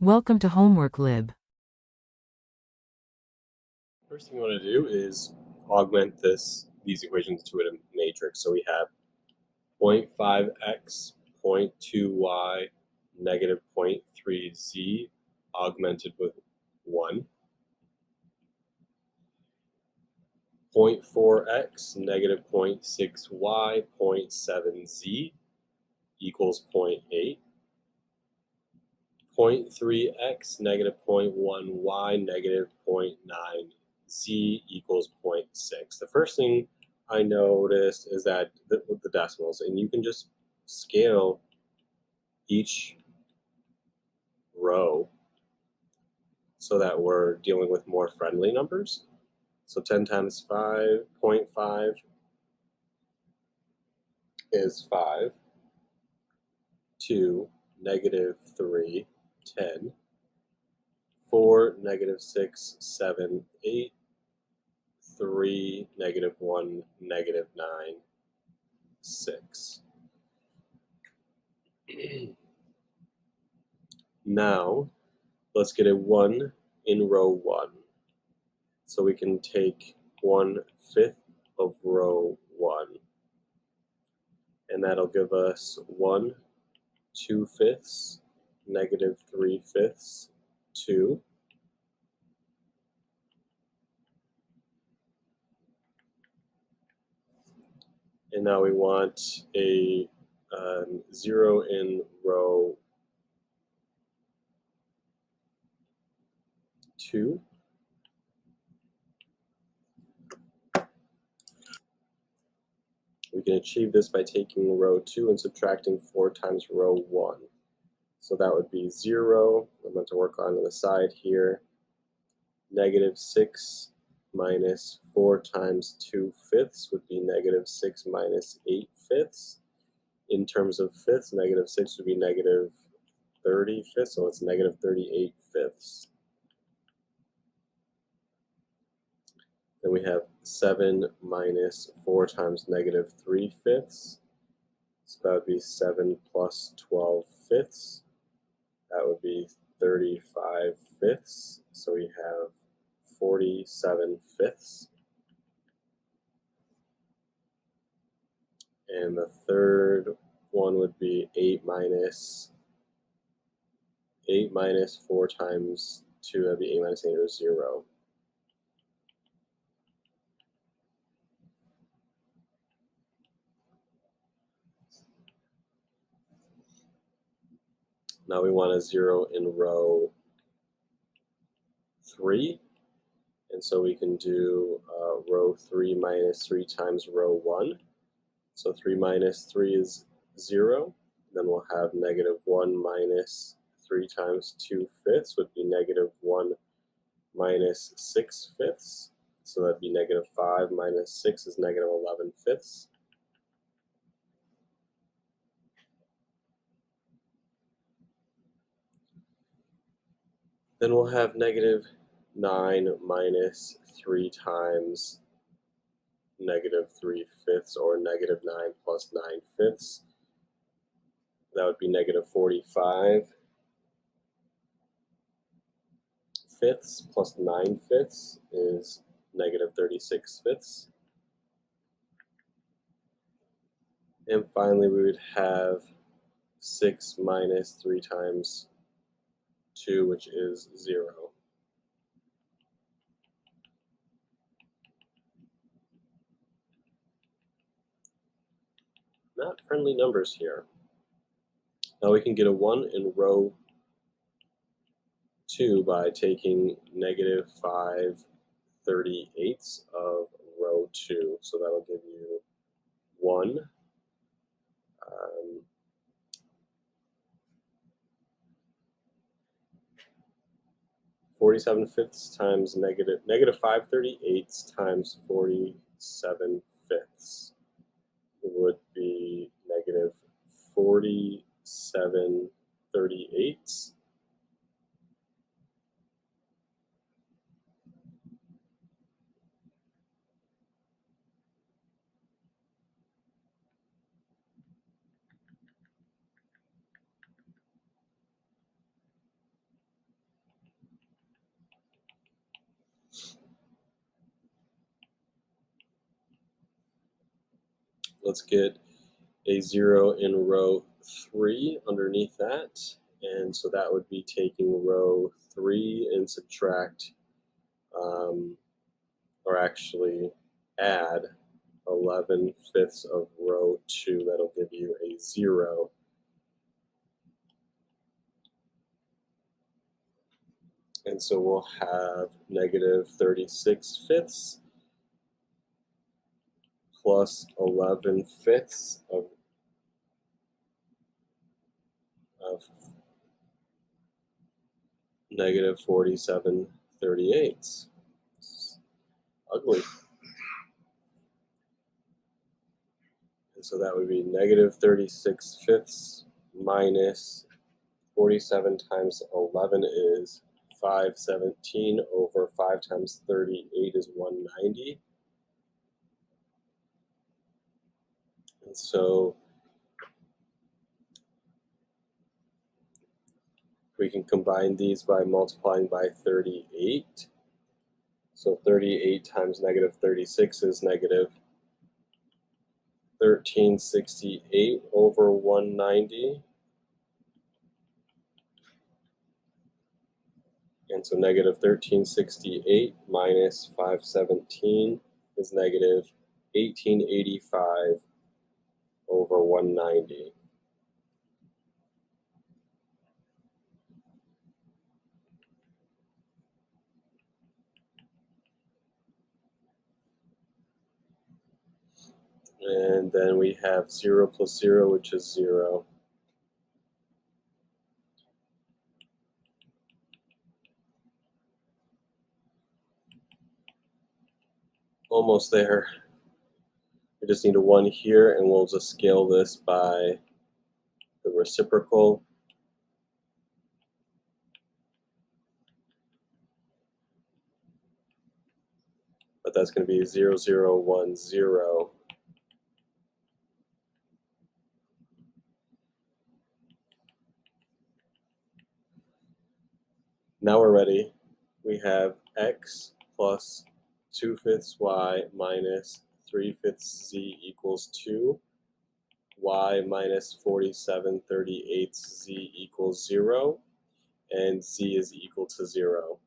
Welcome to Homework Lib. First thing we want to do is augment these equations to a matrix. So we have 0.5x, 0.2y, negative 0.3z augmented with 1. 0.4x, negative 0.6y, 0.7z equals 0.8. 0.3x, negative 0.1y, negative 0.9z equals 0.6. The first thing I noticed is that with the decimals, and you can just scale each row so that we're dealing with more friendly numbers. So 10 times 5.5 is 5. 2, negative 3, 10. 4, negative 6, 7, 8. 3, negative 1, negative 9, 6. Now, let's get a 1 in row 1. So we can take 1/5 of row 1. And that'll give us 1 2/5, negative 3/5, 2. And now we want a 0 in row 2. We can achieve this by taking row 2 and subtracting 4 times row 1. So that would be 0. I'm going to work on the side here. Negative 6 minus 4 times 2/5 would be negative 6 minus 8/5. In terms of fifths, negative 6 would be negative 30/5, so it's negative 38/5. Then we have 7 minus 4 times negative 3/5. So that would be 7 plus 12/5. That would be 35/5. So we have 47/5. And the third one would be 8 minus 4 times 2. That would be 8 minus 8 or 0. Now we want a 0 in row 3. And so we can do row 3 minus 3 times row 1. So 3 minus 3 is 0. Then we'll have negative 1 minus 3 times 2/5 would be negative 1 minus 6/5. So that'd be negative 5 minus 6 is negative 11/5. Then we'll have negative 9 minus 3 times negative 3/5 or negative 9 plus 9/5. That would be negative 45/5 plus 9/5 is negative 36/5. And finally, we would have 6 minus 3 times 2, which is 0. Not friendly numbers here. Now we can get a 1 in row 2 by taking negative 5/38 of row 2. So that'll give you 1. 47/5 times negative 5/38 times 47/5 would be negative 47/38. let's get a 0 in row 3 underneath that. And so that would be taking row 3 and subtract, or actually add 11/5 of row 2. That'll give you a 0. And so we'll have negative 36/5 plus 11/5 of negative 47/38. Ugly. And so that would be negative 36/5 minus 47 times 11 is 517 over 5 times 38 is 190. And so we can combine these by multiplying by 38. So 38 times negative 36 is negative 1368 over 190. And so negative 1368 minus 517 is negative 1885 over 190. And then we have 0 plus 0, which is 0. Almost there. We just need a 1 here, and we'll just scale this by the reciprocal. But that's going to be 0, 0, 1, 0. Now we're ready. We have x plus 2/5 y minus 3/5 z equals 2, y minus 47/38 z equals 0, and z is equal to 0.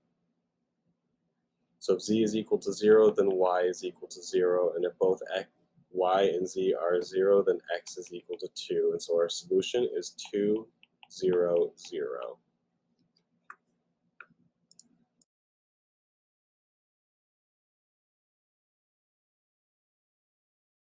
So if z is equal to 0, then y is equal to 0, and if both x, y and z are 0, then x is equal to 2. And so our solution is 2, 0, 0.